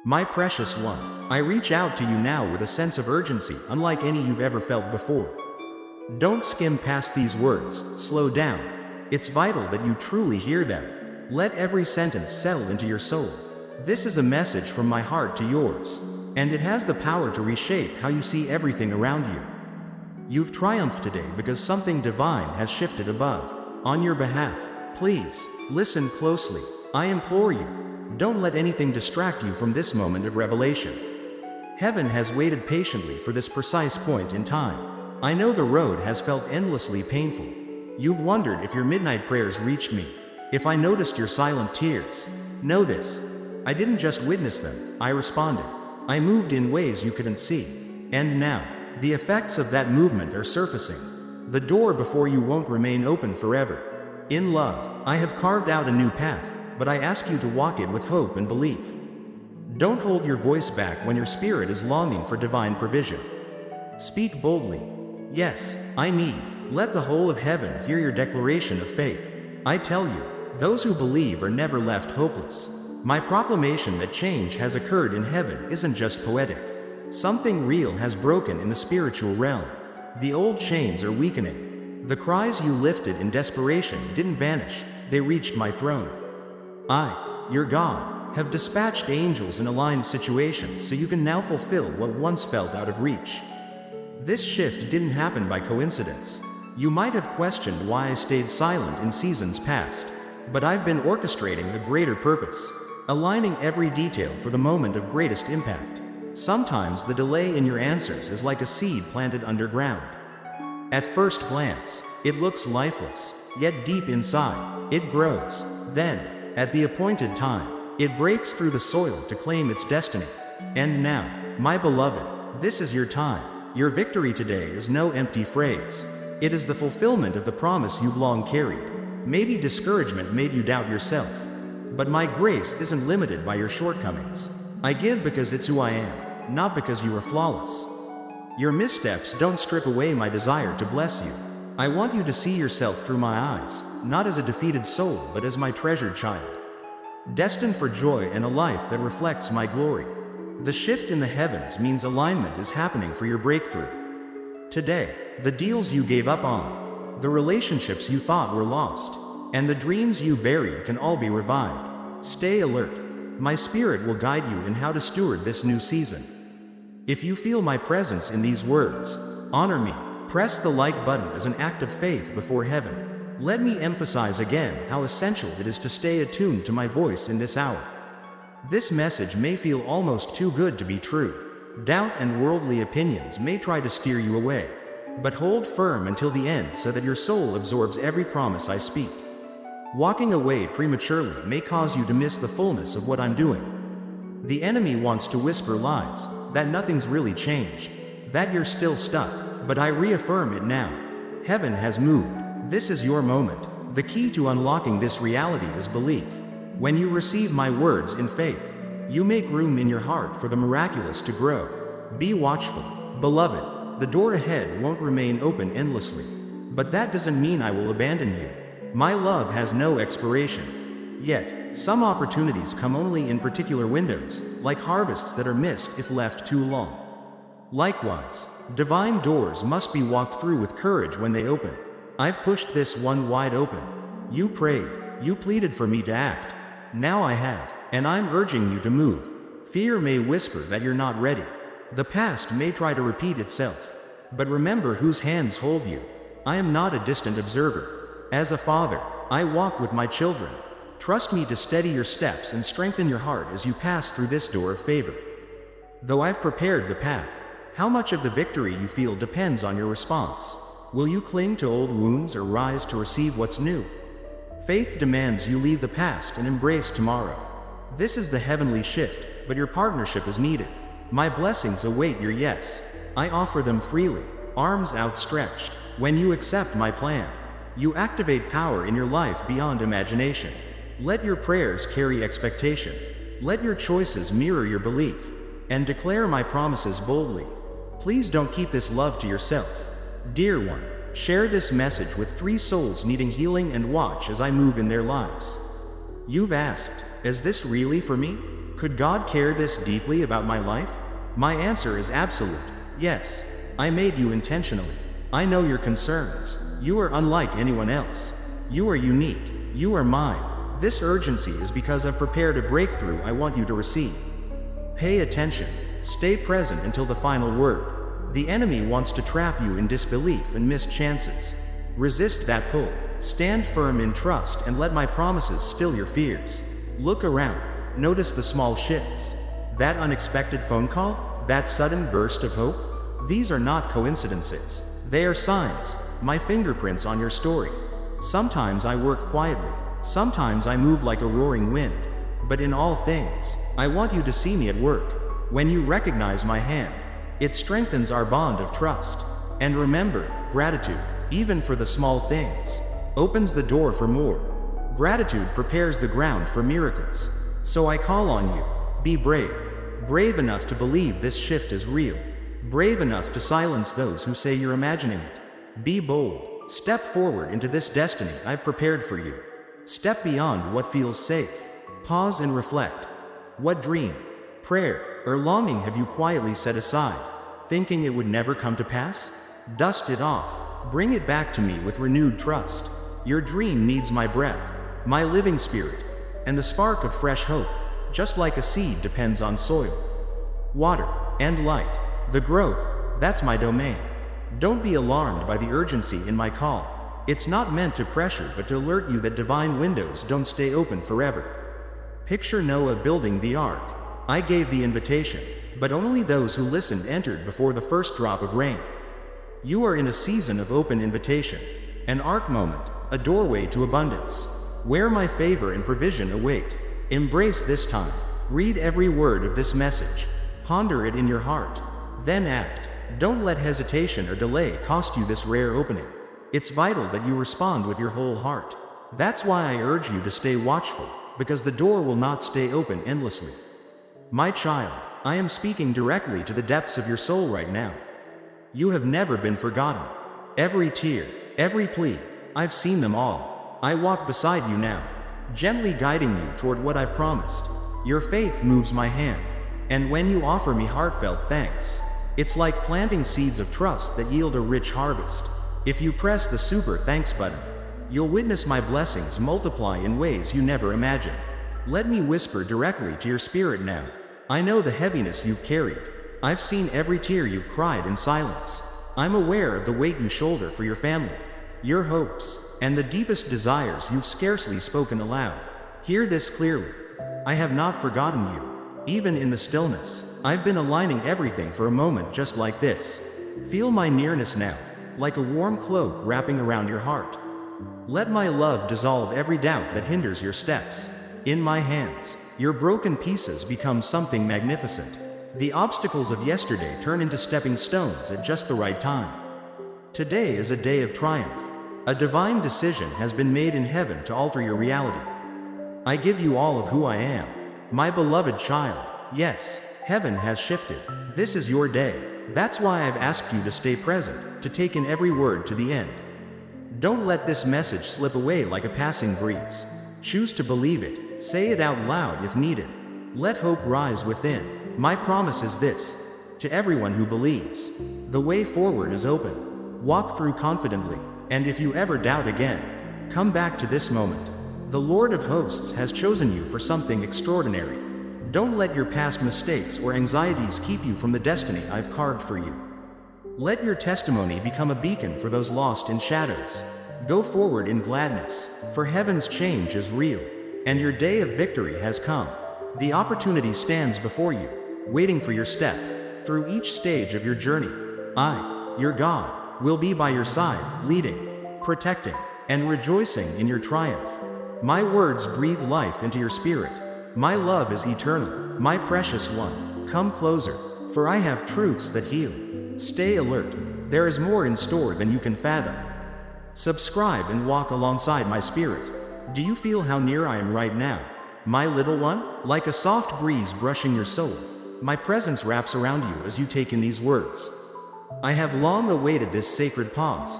My precious one, I reach out to you now with a sense of urgency unlike any you've ever felt before. Don't skim past these words, slow down. It's vital that you truly hear them. Let every sentence settle into your soul. This is a message from my heart to yours, and it has the power to reshape how you see everything around you. You've triumphed today because something divine has shifted above. On your behalf, please, listen closely. I implore you, don't let anything distract you from this moment of revelation. Heaven has waited patiently for this precise point in time. I know the road has felt endlessly painful. You've wondered if your midnight prayers reached me, if I noticed your silent tears. Know this, I didn't just witness them, I responded. I moved in ways you couldn't see. And now, the effects of that movement are surfacing. The door before you won't remain open forever. In love, I have carved out a new path, but I ask you to walk it with hope and belief. Don't hold your voice back when your spirit is longing for divine provision. Speak boldly. Yes, I need. Let the whole of heaven hear your declaration of faith. I tell you, those who believe are never left hopeless. My proclamation that change has occurred in heaven isn't just poetic. Something real has broken in the spiritual realm. The old chains are weakening. The cries you lifted in desperation didn't vanish, they reached my throne. I, your God, have dispatched angels in aligned situations so you can now fulfill what once felt out of reach. This shift didn't happen by coincidence. You might have questioned why I stayed silent in seasons past, but I've been orchestrating a greater purpose, aligning every detail for the moment of greatest impact. Sometimes the delay in your answers is like a seed planted underground. At first glance, it looks lifeless, yet deep inside, it grows. Then, at the appointed time, it breaks through the soil to claim its destiny. And now, my beloved, this is your time. Your victory today is no empty phrase. It is the fulfillment of the promise you've long carried. Maybe discouragement made you doubt yourself, but my grace isn't limited by your shortcomings. I give because it's who I am, not because you are flawless. Your missteps don't strip away my desire to bless you. I want you to see yourself through my eyes, not as a defeated soul but as my treasured child, destined for joy and a life that reflects my glory. The shift in the heavens means alignment is happening for your breakthrough. Today, the deals you gave up on, the relationships you thought were lost, and the dreams you buried can all be revived. Stay alert. My spirit will guide you in how to steward this new season. If you feel my presence in these words, honor me. Press the like button as an act of faith before heaven. Let me emphasize again how essential it is to stay attuned to my voice in this hour. This message may feel almost too good to be true. Doubt and worldly opinions may try to steer you away. But hold firm until the end so that your soul absorbs every promise I speak. Walking away prematurely may cause you to miss the fullness of what I'm doing. The enemy wants to whisper lies, that nothing's really changed, that you're still stuck. But I reaffirm it now. Heaven has moved. This is your moment. The key to unlocking this reality is belief. When you receive my words in faith, you make room in your heart for the miraculous to grow. Be watchful, beloved. The door ahead won't remain open endlessly. But that doesn't mean I will abandon you. My love has no expiration. Yet, some opportunities come only in particular windows, like harvests that are missed if left too long. Likewise, divine doors must be walked through with courage when they open. I've pushed this one wide open. You prayed, you pleaded for me to act. Now I have, and I'm urging you to move. Fear may whisper that you're not ready. The past may try to repeat itself. But remember whose hands hold you. I am not a distant observer. As a father, I walk with my children. Trust me to steady your steps and strengthen your heart as you pass through this door of favor. Though I've prepared the path, how much of the victory you feel depends on your response. Will you cling to old wounds or rise to receive what's new? Faith demands you leave the past and embrace tomorrow. This is the heavenly shift, but your partnership is needed. My blessings await your yes. I offer them freely, arms outstretched. When you accept my plan, you activate power in your life beyond imagination. Let your prayers carry expectation. Let your choices mirror your belief. And declare my promises boldly. Please don't keep this love to yourself. Dear one, share this message with 3 souls needing healing and watch as I move in their lives. You've asked, is this really for me? Could God care this deeply about my life? My answer is absolute. Yes. I made you intentionally. I know your concerns. You are unlike anyone else. You are unique. You are mine. This urgency is because I've prepared a breakthrough I want you to receive. Pay attention. Stay present until the final word. The enemy wants to trap you in disbelief and missed chances. Resist that pull. Stand firm in trust and let my promises still your fears. Look around. Notice the small shifts. That unexpected phone call? That sudden burst of hope? These are not coincidences. They are signs, my fingerprints on your story. Sometimes I work quietly. Sometimes I move like a roaring wind. But in all things, I want you to see me at work. When you recognize my hand, it strengthens our bond of trust. And remember, gratitude, even for the small things, opens the door for more. Gratitude prepares the ground for miracles. So I call on you, be brave. Brave enough to believe this shift is real. Brave enough to silence those who say you're imagining it. Be bold. Step forward into this destiny I've prepared for you. Step beyond what feels safe. Pause and reflect. What dream, prayer, or longing have you quietly set aside, thinking it would never come to pass? Dust it off. Bring it back to me with renewed trust. Your dream needs my breath, my living spirit, and the spark of fresh hope, just like a seed depends on soil, water, and light. The growth, that's my domain. Don't be alarmed by the urgency in my call. It's not meant to pressure but to alert you that divine windows don't stay open forever. Picture Noah building the ark. I gave the invitation, but only those who listened entered before the first drop of rain. You are in a season of open invitation, an ark moment, a doorway to abundance, where my favor and provision await. Embrace this time. Read every word of this message. Ponder it in your heart. Then act. Don't let hesitation or delay cost you this rare opening. It's vital that you respond with your whole heart. That's why I urge you to stay watchful, because the door will not stay open endlessly. My child, I am speaking directly to the depths of your soul right now. You have never been forgotten. Every tear, every plea, I've seen them all. I walk beside you now, gently guiding you toward what I've promised. Your faith moves my hand, and when you offer me heartfelt thanks, it's like planting seeds of trust that yield a rich harvest. If you press the super thanks button, you'll witness my blessings multiply in ways you never imagined. Let me whisper directly to your spirit now. I know the heaviness you've carried. I've seen every tear you've cried in silence. I'm aware of the weight you shoulder for your family, your hopes, and the deepest desires you've scarcely spoken aloud. Hear this clearly. I have not forgotten you. Even in the stillness, I've been aligning everything for a moment just like this. Feel my nearness now, like a warm cloak wrapping around your heart. Let my love dissolve every doubt that hinders your steps. In my hands, your broken pieces become something magnificent. The obstacles of yesterday turn into stepping stones at just the right time. Today is a day of triumph. A divine decision has been made in heaven to alter your reality. I give you all of who I am, my beloved child. Yes, heaven has shifted. This is your day. That's why I've asked you to stay present, to take in every word to the end. Don't let this message slip away like a passing breeze. Choose to believe it. Say it out loud if needed. Let hope rise within. My promise is this: to everyone who believes, the way forward is open. Walk through confidently, and if you ever doubt again, come back to this moment. The Lord of Hosts has chosen you for something extraordinary. Don't let your past mistakes or anxieties keep you from the destiny I've carved for you. Let your testimony become a beacon for those lost in shadows. Go forward in gladness, for heaven's change is real, and your day of victory has come. The opportunity stands before you, waiting for your step. Through each stage of your journey, I, your God, will be by your side, leading, protecting, and rejoicing in your triumph. My words breathe life into your spirit. My love is eternal, my precious one. Come closer, for I have truths that heal. Stay alert. There is more in store than you can fathom. Subscribe and walk alongside my spirit. Do you feel how near I am right now, my little one? Like a soft breeze brushing your soul, my presence wraps around you as you take in these words. I have long awaited this sacred pause,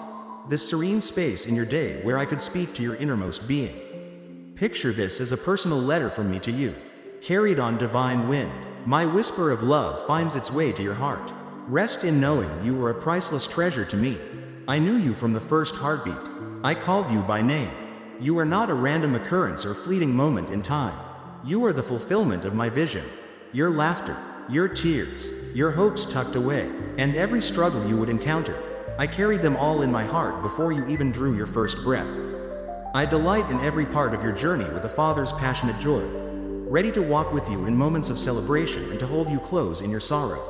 this serene space in your day where I could speak to your innermost being. Picture this as a personal letter from me to you, carried on divine wind. My whisper of love finds its way to your heart. Rest in knowing you were a priceless treasure to me. I knew you from the first heartbeat. I called you by name. You are not a random occurrence or fleeting moment in time. You are the fulfillment of my vision. Your laughter, your tears, your hopes tucked away, and every struggle you would encounter. I carried them all in my heart before you even drew your first breath. I delight in every part of your journey with a father's passionate joy, ready to walk with you in moments of celebration and to hold you close in your sorrow.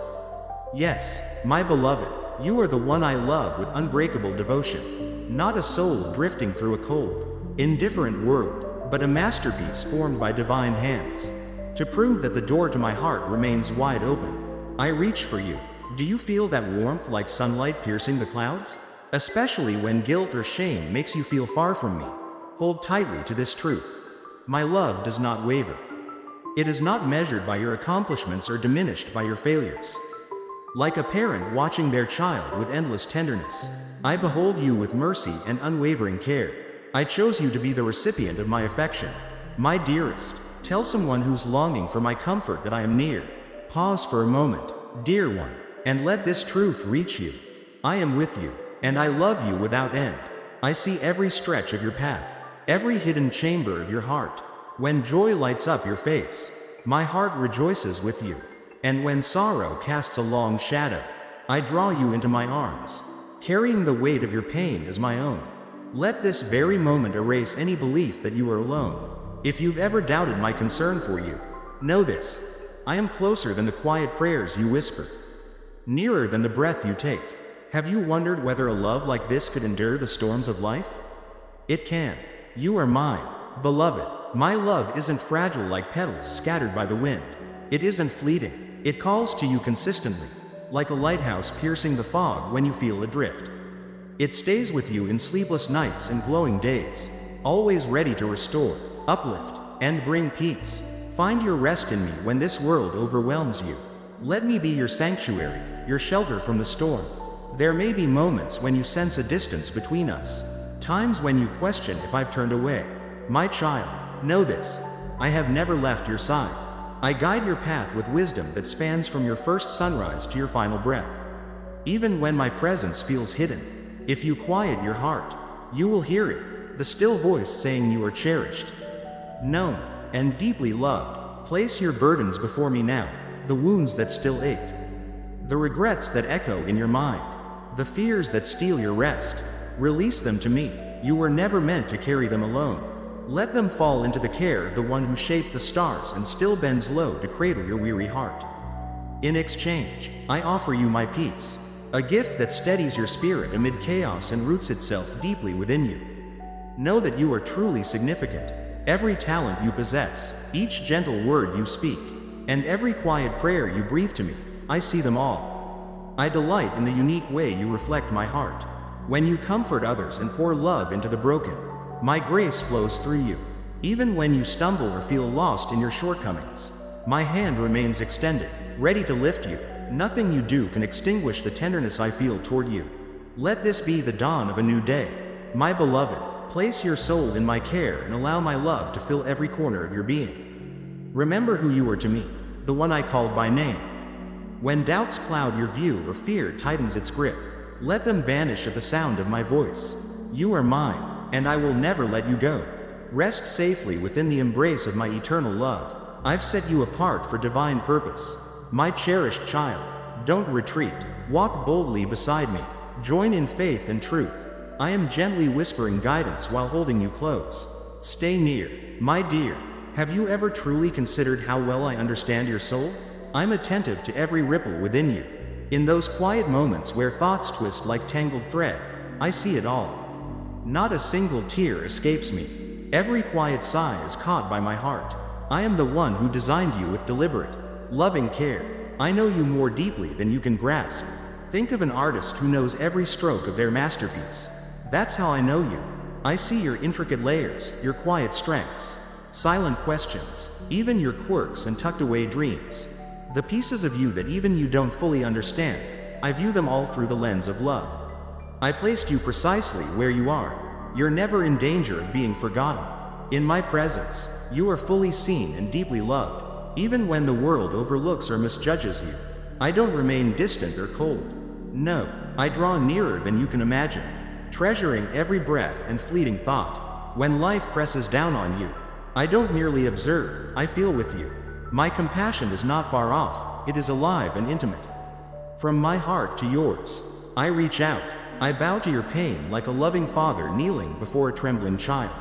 Yes, my beloved, you are the one I love with unbreakable devotion. Not a soul drifting through a cold, indifferent world, but a masterpiece formed by divine hands. To prove that the door to my heart remains wide open, I reach for you. Do you feel that warmth like sunlight piercing the clouds? Especially when guilt or shame makes you feel far from me. Hold tightly to this truth. My love does not waver. It is not measured by your accomplishments or diminished by your failures. Like a parent watching their child with endless tenderness, I behold you with mercy and unwavering care. I chose you to be the recipient of my affection. My dearest, tell someone who's longing for my comfort that I am near. Pause for a moment, dear one, and let this truth reach you. I am with you, and I love you without end. I see every stretch of your path, every hidden chamber of your heart. When joy lights up your face, my heart rejoices with you. And when sorrow casts a long shadow, I draw you into my arms, carrying the weight of your pain as my own. Let this very moment erase any belief that you are alone. If you've ever doubted my concern for you, know this: I am closer than the quiet prayers you whisper, nearer than the breath you take. Have you wondered whether a love like this could endure the storms of life? It can. You are mine, beloved. My love isn't fragile like petals scattered by the wind. It isn't fleeting. It calls to you consistently, like a lighthouse piercing the fog when you feel adrift. It stays with you in sleepless nights and glowing days, always ready to restore, uplift, and bring peace. Find your rest in me when this world overwhelms you. Let me be your sanctuary, your shelter from the storm. There may be moments when you sense a distance between us, times when you question if I've turned away. My child, know this: I have never left your side. I guide your path with wisdom that spans from your first sunrise to your final breath. Even when my presence feels hidden, if you quiet your heart, you will hear it, the still voice saying you are cherished, known, and deeply loved. Place your burdens before me now, the wounds that still ache, the regrets that echo in your mind, the fears that steal your rest. Release them to me. You were never meant to carry them alone. Let them fall into the care of the one who shaped the stars and still bends low to cradle your weary heart. In exchange, I offer you my peace, a gift that steadies your spirit amid chaos and roots itself deeply within you. Know that you are truly significant. Every talent you possess, each gentle word you speak, and every quiet prayer you breathe to me, I see them all. I delight in the unique way you reflect my heart. When you comfort others and pour love into the broken, my grace flows through you. Even when you stumble or feel lost in your shortcomings, my hand remains extended, ready to lift you. Nothing you do can extinguish the tenderness I feel toward you. Let this be the dawn of a new day. My beloved, place your soul in my care and allow my love to fill every corner of your being. Remember who you are to me, the one I called by name. When doubts cloud your view or fear tightens its grip, let them vanish at the sound of my voice. You are mine, and I will never let you go. Rest safely within the embrace of my eternal love. I've set you apart for divine purpose. My cherished child, don't retreat. Walk boldly beside me. Join in faith and truth. I am gently whispering guidance while holding you close. Stay near, my dear. Have you ever truly considered how well I understand your soul? I'm attentive to every ripple within you. In those quiet moments where thoughts twist like tangled thread, I see it all. Not a single tear escapes me. Every quiet sigh is caught by my heart. I am the one who designed you with deliberate, loving care. I know you more deeply than you can grasp. Think of an artist who knows every stroke of their masterpiece. That's how I know you. I see your intricate layers, your quiet strengths, silent questions, even your quirks and tucked away dreams. The pieces of you that even you don't fully understand, I view them all through the lens of love. I placed you precisely where you are. You're never in danger of being forgotten. In my presence, you are fully seen and deeply loved. even when the world overlooks or misjudges you. I don't remain distant or cold. No, I draw nearer than you can imagine, treasuring every breath and fleeting thought. When life presses down on you, I don't merely observe, I feel with you. My compassion is not far off, it is alive and intimate. From my heart to yours, I reach out. I bow to your pain like a loving father kneeling before a trembling child.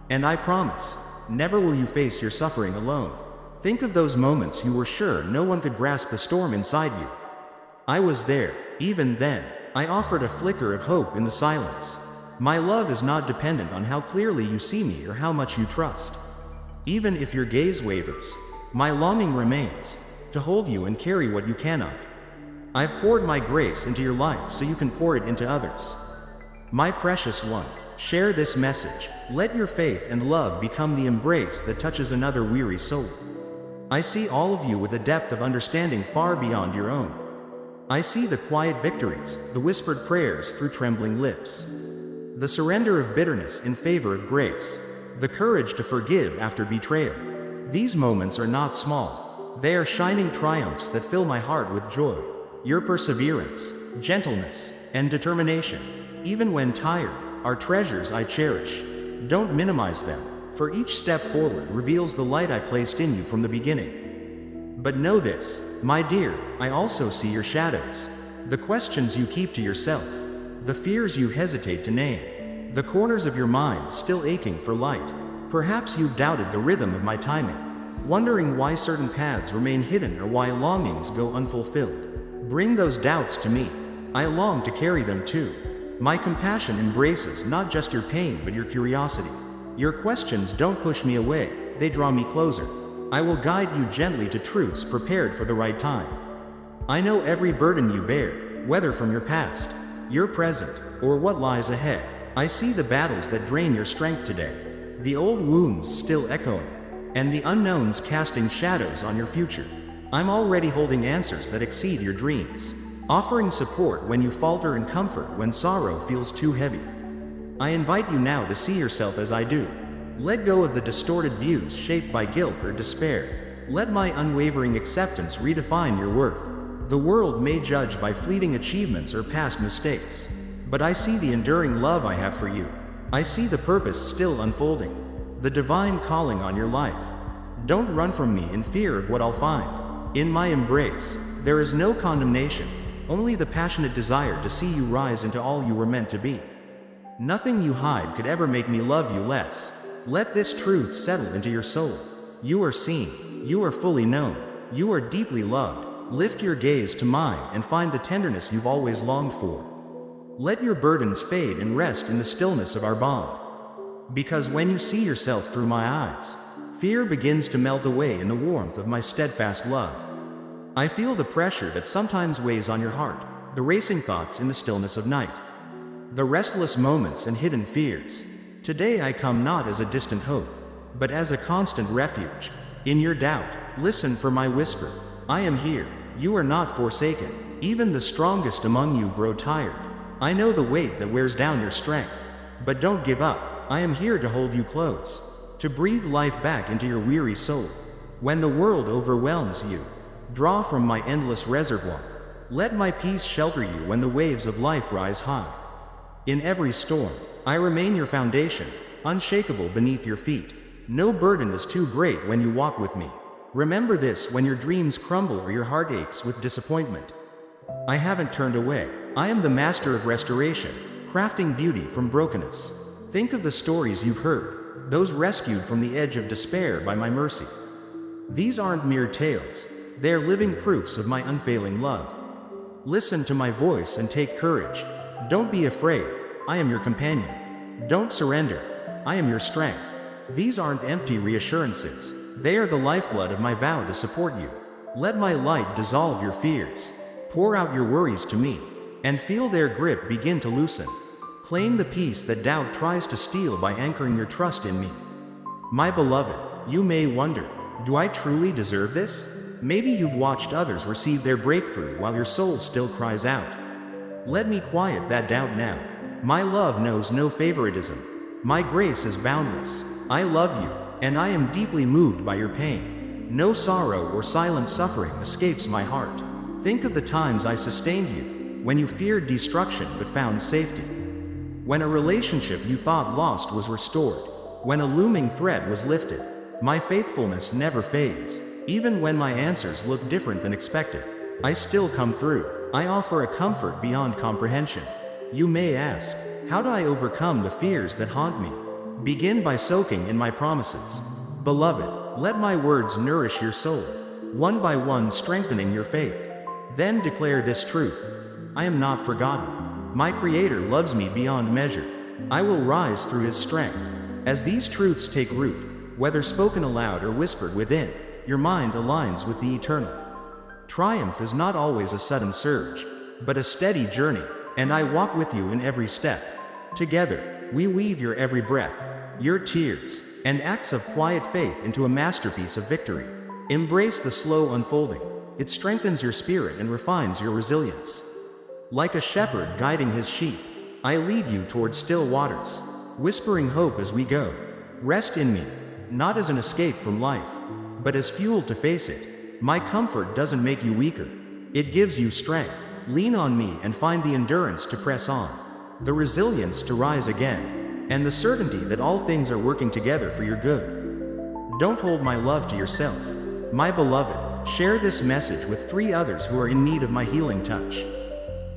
And I promise, never will you face your suffering alone. Think of those moments you were sure no one could grasp the storm inside you. I was there, even then. I offered a flicker of hope in the silence. My love is not dependent on how clearly you see me or how much you trust. Even if your gaze wavers, my longing remains, to hold you and carry what you cannot. I've poured my grace into your life so you can pour it into others. My precious one, share this message. Let your faith and love become the embrace that touches another weary soul. I see all of you with a depth of understanding far beyond your own. I see the quiet victories, the whispered prayers through trembling lips, the surrender of bitterness in favor of grace, the courage to forgive after betrayal. These moments are not small. They are shining triumphs that fill my heart with joy. Your perseverance, gentleness, and determination, even when tired, are treasures I cherish. Don't minimize them, for each step forward reveals the light I placed in you from the beginning. But know this, my dear, I also see your shadows. The questions you keep to yourself, the fears you hesitate to name, the corners of your mind still aching for light. Perhaps you've doubted the rhythm of my timing, wondering why certain paths remain hidden or why longings go unfulfilled. Bring those doubts to me. I long to carry them too. My compassion embraces not just your pain but your curiosity. Your questions don't push me away, they draw me closer. I will guide you gently to truths prepared for the right time. I know every burden you bear, whether from your past, your present, or what lies ahead. I see the battles that drain your strength today, the old wounds still echoing, and the unknowns casting shadows on your future. I'm already holding answers that exceed your dreams, offering support when you falter and comfort when sorrow feels too heavy. I invite you now to see yourself as I do. Let go of the distorted views shaped by guilt or despair. Let my unwavering acceptance redefine your worth. The world may judge by fleeting achievements or past mistakes, but I see the enduring love I have for you. I see the purpose still unfolding, the divine calling on your life. Don't run from me in fear of what I'll find. In my embrace, there is no condemnation, only the passionate desire to see you rise into all you were meant to be. Nothing you hide could ever make me love you less. Let this truth settle into your soul. You are seen, you are fully known, you are deeply loved. Lift your gaze to mine and find the tenderness you've always longed for. Let your burdens fade and rest in the stillness of our bond. Because when you see yourself through my eyes, fear begins to melt away in the warmth of my steadfast love. I feel the pressure that sometimes weighs on your heart, the racing thoughts in the stillness of night, the restless moments and hidden fears. Today I come not as a distant hope, but as a constant refuge. In your doubt, listen for my whisper. I am here. You are not forsaken. Even the strongest among you grow tired. I know the weight that wears down your strength. But don't give up. I am here to hold you close, to breathe life back into your weary soul. When the world overwhelms you, draw from my endless reservoir. Let my peace shelter you when the waves of life rise high. In every storm, I remain your foundation, unshakable beneath your feet. No burden is too great when you walk with me. Remember this when your dreams crumble or your heart aches with disappointment. I haven't turned away. I am the master of restoration, crafting beauty from brokenness. Think of the stories you've heard, those rescued from the edge of despair by my mercy. These aren't mere tales. They're living proofs of my unfailing love. Listen to my voice and take courage. Don't be afraid. I am your companion. Don't surrender. I am your strength. These aren't empty reassurances. They are the lifeblood of my vow to support you. Let my light dissolve your fears. Pour out your worries to me, and feel their grip begin to loosen. Claim the peace that doubt tries to steal by anchoring your trust in me. My beloved, you may wonder, do I truly deserve this? Maybe you've watched others receive their breakthrough while your soul still cries out. Let me quiet that doubt now. My love knows no favoritism. My grace is boundless. I love you, and I am deeply moved by your pain. No sorrow or silent suffering escapes my heart. Think of the times I sustained you, when you feared destruction but found safety. When a relationship you thought lost was restored. When a looming threat was lifted. My faithfulness never fades. Even when my answers look different than expected, I still come through. I offer a comfort beyond comprehension. You may ask, how do I overcome the fears that haunt me? Begin by soaking in my promises. Beloved, let my words nourish your soul, one by one strengthening your faith. Then declare this truth: I am not forgotten. My Creator loves me beyond measure. I will rise through His strength. As these truths take root, whether spoken aloud or whispered within, your mind aligns with the eternal. Triumph is not always a sudden surge, but a steady journey, and I walk with you in every step. Together, we weave your every breath, your tears, and acts of quiet faith into a masterpiece of victory. Embrace the slow unfolding. It strengthens your spirit and refines your resilience. Like a shepherd guiding his sheep, I lead you toward still waters, whispering hope as we go. Rest in me, not as an escape from life, but as fuel to face it. My comfort doesn't make you weaker. It gives you strength. Lean on me and find the endurance to press on, the resilience to rise again, and the certainty that all things are working together for your good. Don't hold my love to yourself. My beloved, share this message with 3 others who are in need of my healing touch.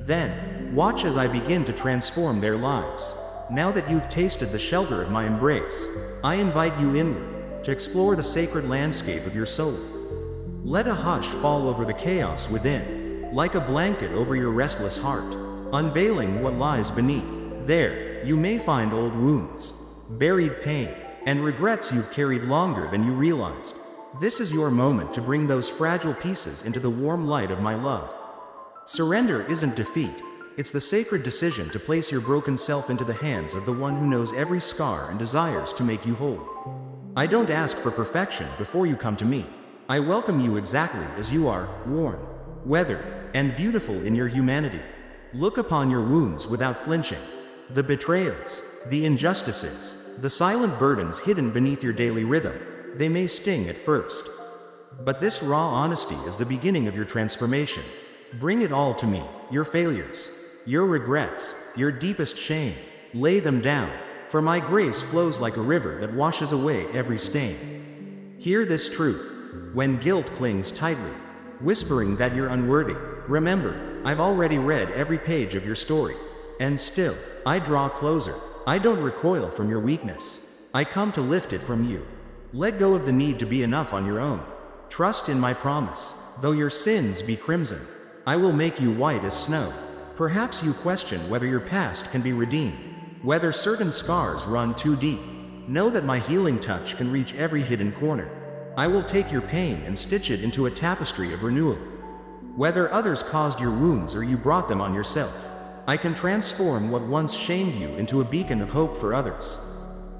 Then, watch as I begin to transform their lives. Now that you've tasted the shelter of my embrace, I invite you inward, to explore the sacred landscape of your soul. Let a hush fall over the chaos within, like a blanket over your restless heart, unveiling what lies beneath. There, you may find old wounds, buried pain, and regrets you've carried longer than you realized. This is your moment to bring those fragile pieces into the warm light of my love. Surrender isn't defeat. It's the sacred decision to place your broken self into the hands of the one who knows every scar and desires to make you whole. I don't ask for perfection before you come to me. I welcome you exactly as you are, worn, weathered, and beautiful in your humanity. Look upon your wounds without flinching. The betrayals, the injustices, the silent burdens hidden beneath your daily rhythm. They may sting at first, but this raw honesty is the beginning of your transformation. Bring it all to me, your failures, your regrets, your deepest shame. Lay them down, for my grace flows like a river that washes away every stain. Hear this truth: when guilt clings tightly, whispering that you're unworthy, remember, I've already read every page of your story. And still, I draw closer. I don't recoil from your weakness. I come to lift it from you. Let go of the need to be enough on your own. Trust in my promise. Though your sins be crimson, I will make you white as snow. Perhaps you question whether your past can be redeemed, whether certain scars run too deep. Know that my healing touch can reach every hidden corner. I will take your pain and stitch it into a tapestry of renewal. Whether others caused your wounds or you brought them on yourself, I can transform what once shamed you into a beacon of hope for others.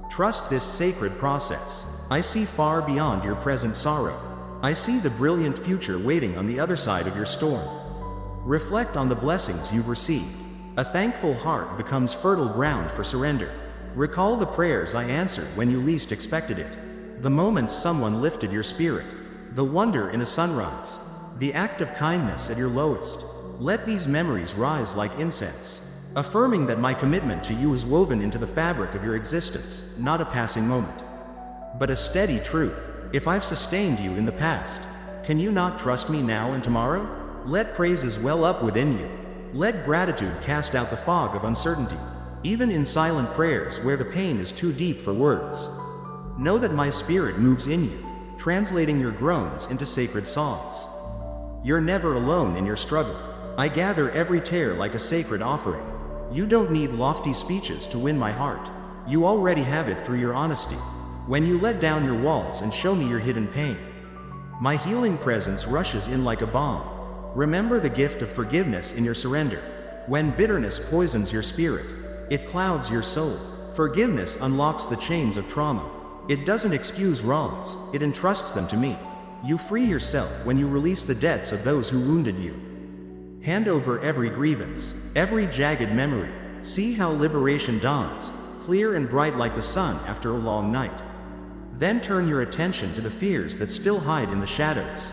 Trust this sacred process. I see far beyond your present sorrow. I see the brilliant future waiting on the other side of your storm. Reflect on the blessings you've received. A thankful heart becomes fertile ground for surrender. Recall the prayers I answered when you least expected it. The moment someone lifted your spirit. The wonder in a sunrise. The act of kindness at your lowest. Let these memories rise like incense, affirming that my commitment to you is woven into the fabric of your existence, not a passing moment, but a steady truth. If I've sustained you in the past, can you not trust me now and tomorrow? Let praises well up within you. Let gratitude cast out the fog of uncertainty, even in silent prayers where the pain is too deep for words. Know that my spirit moves in you, translating your groans into sacred songs. You're never alone in your struggle. I gather every tear like a sacred offering. You don't need lofty speeches to win my heart. You already have it through your honesty. When you let down your walls and show me your hidden pain, my healing presence rushes in like a balm. Remember the gift of forgiveness in your surrender. When bitterness poisons your spirit, it clouds your soul. Forgiveness unlocks the chains of trauma. It doesn't excuse wrongs, it entrusts them to me. You free yourself when you release the debts of those who wounded you. Hand over every grievance, every jagged memory. See how liberation dawns, clear and bright like the sun after a long night. Then turn your attention to the fears that still hide in the shadows.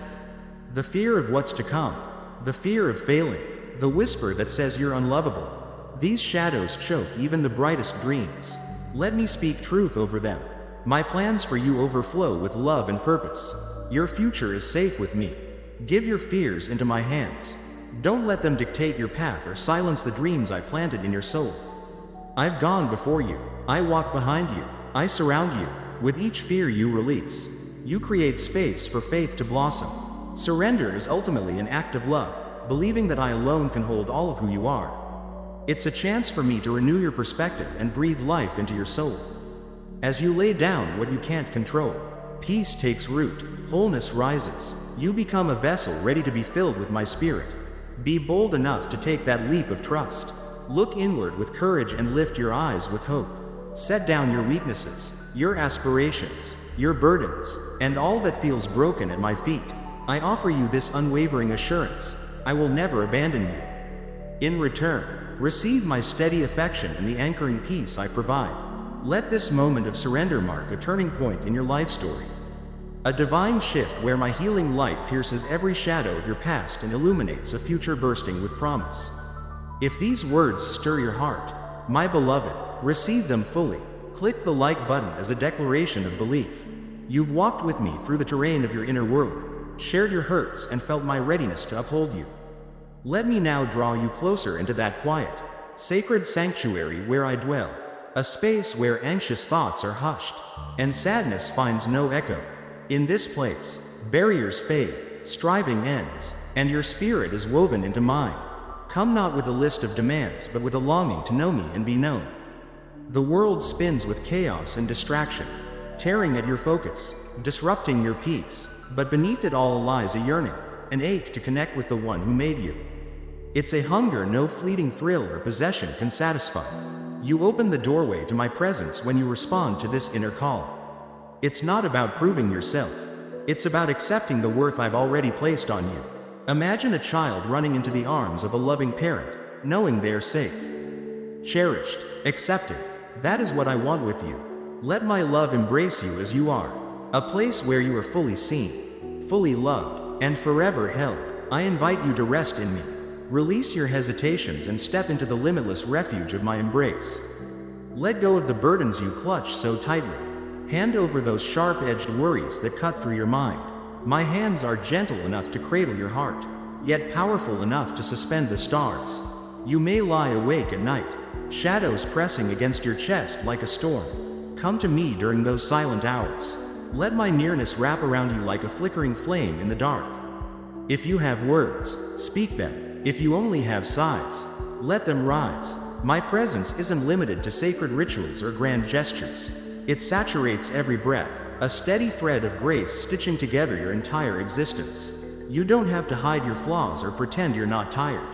The fear of what's to come. The fear of failing. The whisper that says you're unlovable. These shadows choke even the brightest dreams. Let me speak truth over them. My plans for you overflow with love and purpose. Your future is safe with me. Give your fears into my hands. Don't let them dictate your path or silence the dreams I planted in your soul. I've gone before you. I walk behind you. I surround you. With each fear you release, you create space for faith to blossom. Surrender is ultimately an act of love, believing that I alone can hold all of who you are. It's a chance for me to renew your perspective and breathe life into your soul. As you lay down what you can't control, peace takes root, wholeness rises. You become a vessel ready to be filled with my spirit. Be bold enough to take that leap of trust. Look inward with courage and lift your eyes with hope. Set down your weaknesses, your aspirations, your burdens, and all that feels broken at my feet. I offer you this unwavering assurance: I will never abandon you. In return, receive my steady affection and the anchoring peace I provide. Let this moment of surrender mark a turning point in your life story. A divine shift where my healing light pierces every shadow of your past and illuminates a future bursting with promise. If these words stir your heart, my beloved, receive them fully. Click the like button as a declaration of belief. You've walked with me through the terrain of your inner world, shared your hurts, and felt my readiness to uphold you. Let me now draw you closer into that quiet, sacred sanctuary where I dwell, a space where anxious thoughts are hushed, and sadness finds no echo. In this place, barriers fade, striving ends, and your spirit is woven into mine. Come not with a list of demands, but with a longing to know me and be known. The world spins with chaos and distraction, tearing at your focus, disrupting your peace, but beneath it all lies a yearning, an ache to connect with the one who made you. It's a hunger no fleeting thrill or possession can satisfy. You open the doorway to my presence when you respond to this inner call. It's not about proving yourself. It's about accepting the worth I've already placed on you. Imagine a child running into the arms of a loving parent, knowing they are safe, cherished, accepted. That is what I want with you. Let my love embrace you as you are, a place where you are fully seen, fully loved, and forever held. I invite you to rest in me. Release your hesitations and step into the limitless refuge of my embrace. Let go of the burdens you clutch so tightly. Hand over those sharp-edged worries that cut through your mind. My hands are gentle enough to cradle your heart, yet powerful enough to suspend the stars. You may lie awake at night, shadows pressing against your chest like a storm. Come to me during those silent hours. Let my nearness wrap around you like a flickering flame in the dark. If you have words, speak them. If you only have sighs, let them rise. My presence isn't limited to sacred rituals or grand gestures. It saturates every breath, a steady thread of grace stitching together your entire existence. You don't have to hide your flaws or pretend you're not tired.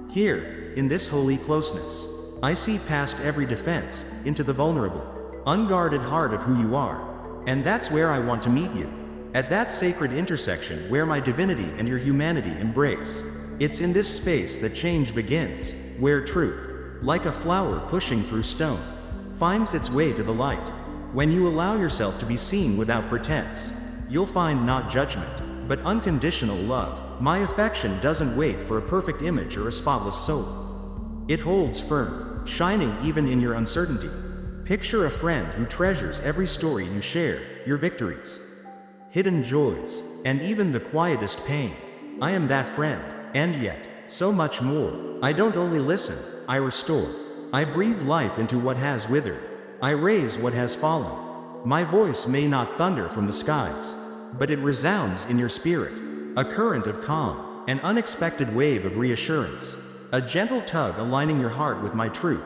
Here, in this holy closeness, I see past every defense, into the vulnerable, unguarded heart of who you are. And that's where I want to meet you. At that sacred intersection where my divinity and your humanity embrace. It's in this space that change begins, where truth, like a flower pushing through stone, finds its way to the light. When you allow yourself to be seen without pretense, you'll find not judgment, but unconditional love. My affection doesn't wait for a perfect image or a spotless soul. It holds firm, shining even in your uncertainty. Picture a friend who treasures every story you share, your victories, hidden joys, and even the quietest pain. I am that friend, and yet, so much more. I don't only listen, I restore. I breathe life into what has withered. I raise what has fallen. My voice may not thunder from the skies, but it resounds in your spirit. A current of calm, an unexpected wave of reassurance, a gentle tug aligning your heart with my truth.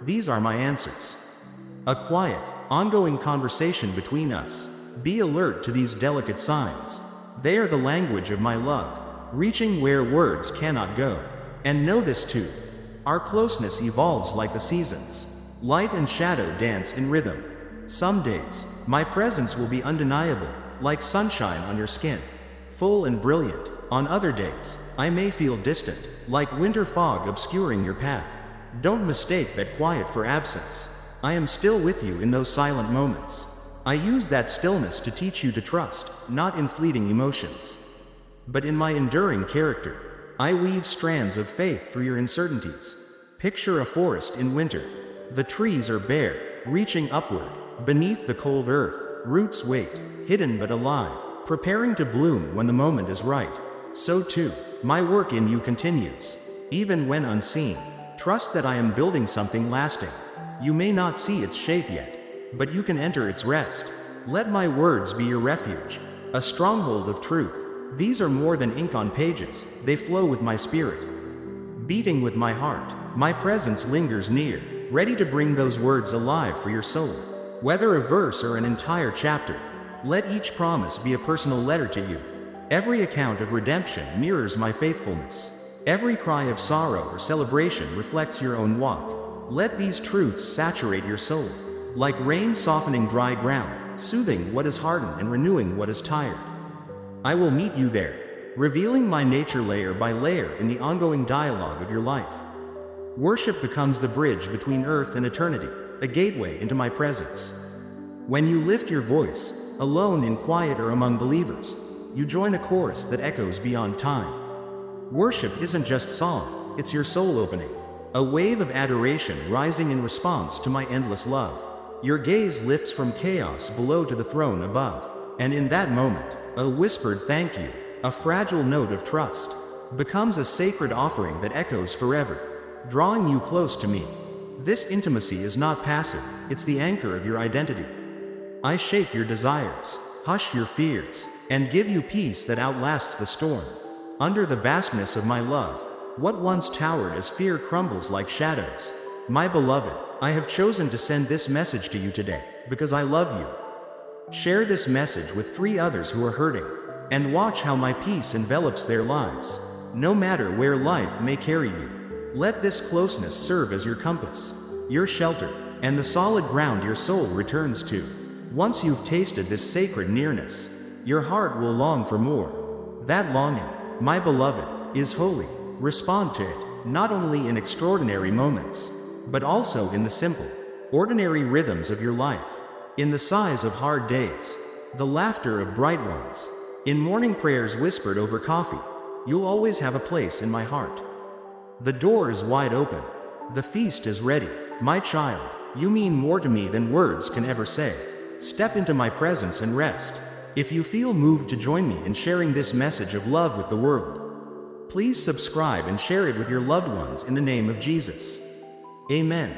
These are my answers. A quiet, ongoing conversation between us. Be alert to these delicate signs. They are the language of my love, reaching where words cannot go. And know this too. Our closeness evolves like the seasons. Light and shadow dance in rhythm. Some days, my presence will be undeniable, like sunshine on your skin, full and brilliant. On other days, I may feel distant, like winter fog obscuring your path. Don't mistake that quiet for absence. I am still with you in those silent moments. I use that stillness to teach you to trust, not in fleeting emotions, but in my enduring character. I weave strands of faith through your uncertainties. Picture a forest in winter. The trees are bare, reaching upward. Beneath the cold earth, roots wait, hidden but alive, preparing to bloom when the moment is right. So too, my work in you continues, even when unseen. Trust that I am building something lasting. You may not see its shape yet, but you can enter its rest. Let my words be your refuge, a stronghold of truth. These are more than ink on pages, they flow with my spirit. Beating with my heart, my presence lingers near, ready to bring those words alive for your soul. Whether a verse or an entire chapter, let each promise be a personal letter to you. Every account of redemption mirrors my faithfulness. Every cry of sorrow or celebration reflects your own walk. Let these truths saturate your soul, like rain softening dry ground, soothing what is hardened and renewing what is tired. I will meet you there, revealing my nature layer by layer in the ongoing dialogue of your life. Worship becomes the bridge between earth and eternity, a gateway into my presence. When you lift your voice, alone in quiet or among believers, you join a chorus that echoes beyond time. Worship isn't just song, it's your soul opening, a wave of adoration rising in response to my endless love. Your gaze lifts from chaos below to the throne above, and in that moment, a whispered thank you, a fragile note of trust, becomes a sacred offering that echoes forever, drawing you close to me. This intimacy is not passive, it's the anchor of your identity. I shape your desires, hush your fears, and give you peace that outlasts the storm. Under the vastness of my love, what once towered as fear crumbles like shadows. My beloved, I have chosen to send this message to you today, because I love you. Share this message with 3 others who are hurting, and watch how my peace envelops their lives. No matter where life may carry you, let this closeness serve as your compass, your shelter, and the solid ground your soul returns to. Once you've tasted this sacred nearness, your heart will long for more. That longing, my beloved, is holy. Respond to it, not only in extraordinary moments, but also in the simple, ordinary rhythms of your life. In the sighs of hard days, the laughter of bright ones, in morning prayers whispered over coffee, you'll always have a place in my heart. The door is wide open. The feast is ready. My child, you mean more to me than words can ever say. Step into my presence and rest. If you feel moved to join me in sharing this message of love with the world, please subscribe and share it with your loved ones in the name of Jesus. Amen.